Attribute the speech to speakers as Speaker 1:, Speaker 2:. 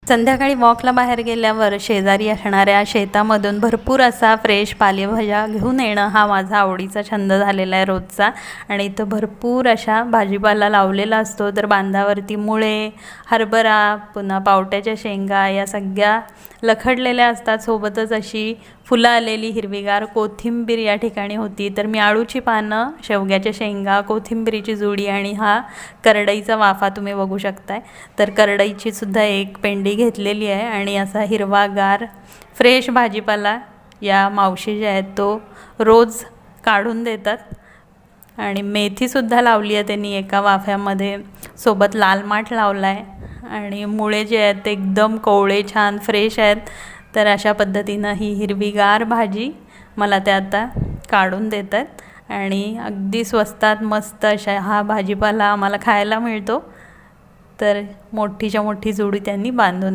Speaker 1: संध्याकाळी वॉकला बाहेर गेल्यावर शेजारी असणाऱ्या शेतामधून भरपूर असा फ्रेश पालेभाज्या घेऊन येणं हा माझा आवडीचा छंद झालेला आहे रोजचा। आणि इथं भरपूर अशा भाजीपाला लावलेला असतो, तर बांधावरती मुळे, हरभरा, पुन्हा पावट्याच्या शेंगा या सगळ्या लखडलेल्या असतात। सोबतच अशी फुलं आलेली हिरवीगार कोथिंबीर या ठिकाणी होती। तर मी आळूची पानं, शेवग्याच्या शेंगा, कोथिंबीरीची जुडी आणि हा करडईचा वाफा तुम्ही बघू शकताय। तर करडईची सुद्धा एक पेंडी घेतलेली आहे आणि असा हिरवागार फ्रेश भाजीपाला या मावशी जे आहेत तो रोज काढून देतात। आणि मेथीसुद्धा लावली आहे त्यांनी एका वाफ्यामध्ये, सोबत लाल माठ लावला आहे आणि मुळे जे आहेत ते एकदम कोवळे छान फ्रेश आहेत। तर अशा पद्धतीनं ही हिरवीगार भाजी मला ते आता काढून देतात आणि अगदी स्वस्तात मस्त अशा हा भाजीपाला आम्हाला खायला मिळतो। तर मोठीच्या मोठी जुडी त्यांनी बांधून